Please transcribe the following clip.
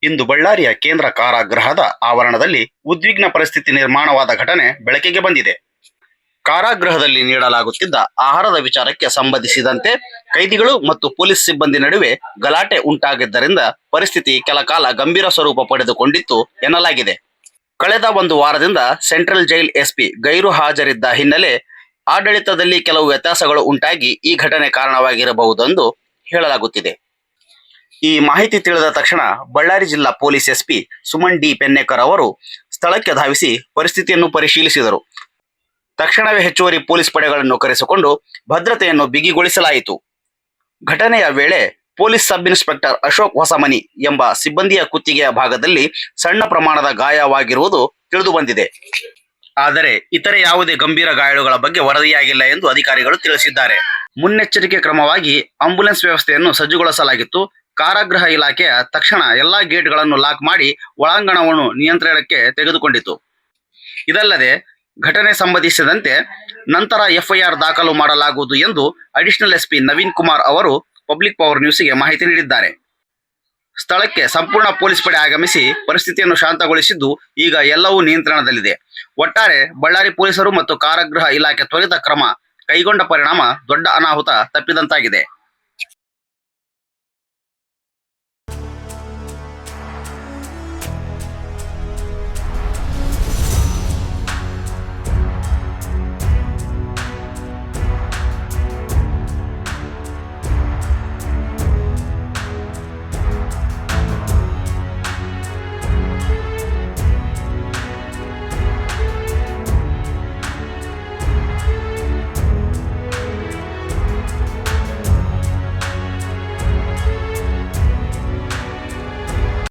ಇಂದು ಬಳ್ಳಾರಿಯ ಕೇಂದ್ರ ಕಾರಾಗೃಹದ ಆವರಣದಲ್ಲಿ ಉದ್ವಿಗ್ನ ಪರಿಸ್ಥಿತಿ ನಿರ್ಮಾಣವಾದ ಘಟನೆ ಬೆಳಕಿಗೆ ಬಂದಿದೆ. ಕಾರಾಗೃಹದಲ್ಲಿ ನೀಡಲಾಗುತ್ತಿದ್ದ ಆಹಾರದ ವಿಚಾರಕ್ಕೆ ಸಂಬಂಧಿಸಿದಂತೆ ಕೈದಿಗಳು ಮತ್ತು ಪೊಲೀಸ್ ಸಿಬ್ಬಂದಿ ನಡುವೆ ಗಲಾಟೆ ಉಂಟಾಗಿದ್ದರಿಂದ ಪರಿಸ್ಥಿತಿ ಕೆಲಕಾಲ ಗಂಭೀರ ಸ್ವರೂಪ ಪಡೆದುಕೊಂಡಿತ್ತು ಎನ್ನಲಾಗಿದೆ. ಕಳೆದ ಒಂದು ವಾರದಿಂದ ಸೆಂಟ್ರಲ್ ಜೈಲ್ ಎಸ್ಪಿ ಗೈರು ಹಾಜರಿದ್ದ ಹಿನ್ನೆಲೆ ಆಡಳಿತದಲ್ಲಿ ಕೆಲವು ವ್ಯತ್ಯಾಸಗಳು ಉಂಟಾಗಿ ಈ ಘಟನೆ ಕಾರಣವಾಗಿರಬಹುದೆಂದು ಹೇಳಲಾಗುತ್ತಿದೆ. ಈ ಮಾಹಿತಿ ತಿಳಿದ ತಕ್ಷಣ ಬಳ್ಳಾರಿ ಜಿಲ್ಲಾ police SP Suman D Pennekar ಅವರು ಸ್ಥಳಕ್ಕೆ ಧಾವಿಸಿ ಪರಿಸ್ಥಿತಿಯನ್ನು ಪರಿಶೀಲಿಸಿದರು. ತಕ್ಷಣವೇ ಹೆಚ್ಚುವರಿ ಪೊಲೀಸ್ ಪಡೆಗಳನ್ನು ಕರೆಸಿಕೊಂಡು ಭದ್ರತೆಯನ್ನು ಬಿಗಿಗೊಳಿಸಲಾಯಿತು. ಘಟನೆಯ ವೇಳೆ police sub inspector Ashok Hosamani ಎಂಬ ಸಿಬ್ಬಂದಿಯ ಕುತ್ತಿಗೆಯ ಭಾಗದಲ್ಲಿ ಸಣ್ಣ ಪ್ರಮಾಣದ ಗಾಯವಾಗಿರುವುದು ತಿಳಿದುಬಂದಿದೆ. ಆದರೆ ಇತರೆ ಯಾವುದೇ ಗಂಭೀರ ಗಾಯಾಳುಗಳ ಬಗ್ಗೆ ವರದಿಯಾಗಿಲ್ಲ ಎಂದು ಅಧಿಕಾರಿಗಳು ತಿಳಿಸಿದ್ದಾರೆ. ಮುನ್ನೆಚ್ಚರಿಕೆ ಕ್ರಮವಾಗಿ ಆಂಬ್ಯುಲೆನ್ಸ್ ವ್ಯವಸ್ಥೆಯನ್ನು ಸಜ್ಜುಗೊಳಿಸಲಾಗಿತ್ತು. ಕಾರಾಗೃಹ ಇಲಾಖೆಯ ತಕ್ಷಣ ಎಲ್ಲಾ ಗೇಟ್ಗಳನ್ನು ಲಾಕ್ ಮಾಡಿ ಒಳಾಂಗಣವನ್ನು ನಿಯಂತ್ರಣಕ್ಕೆ ತೆಗೆದುಕೊಂಡಿತು. ಇದಲ್ಲದೆ ಘಟನೆ ಸಂಬಂಧಿಸಿದಂತೆ ನಂತರ ಎಫ್ಐಆರ್ ದಾಖಲು ಮಾಡಲಾಗುವುದು ಎಂದು ಅಡಿಷನಲ್ ಎಸ್ಪಿ ನವೀನ್ ಕುಮಾರ್ ಅವರು ಪಬ್ಲಿಕ್ ಪವರ್ ನ್ಯೂಸ್ಗೆ ಮಾಹಿತಿ ನೀಡಿದ್ದಾರೆ. ಸ್ಥಳಕ್ಕೆ ಸಂಪೂರ್ಣ ಪೊಲೀಸ್ ಪಡೆ ಆಗಮಿಸಿ ಪರಿಸ್ಥಿತಿಯನ್ನು ಶಾಂತಗೊಳಿಸಿದ್ದು ಈಗ ಎಲ್ಲವೂ ನಿಯಂತ್ರಣದಲ್ಲಿದೆ. ಒಟ್ಟಾರೆ ಬಳ್ಳಾರಿ ಪೊಲೀಸರು ಮತ್ತು ಕಾರಾಗೃಹ ಇಲಾಖೆ ತ್ವರಿತ ಕ್ರಮ ಕೈಗೊಂಡ ಪರಿಣಾಮ ದೊಡ್ಡ ಅನಾಹುತ ತಪ್ಪಿದಂತಾಗಿದೆ.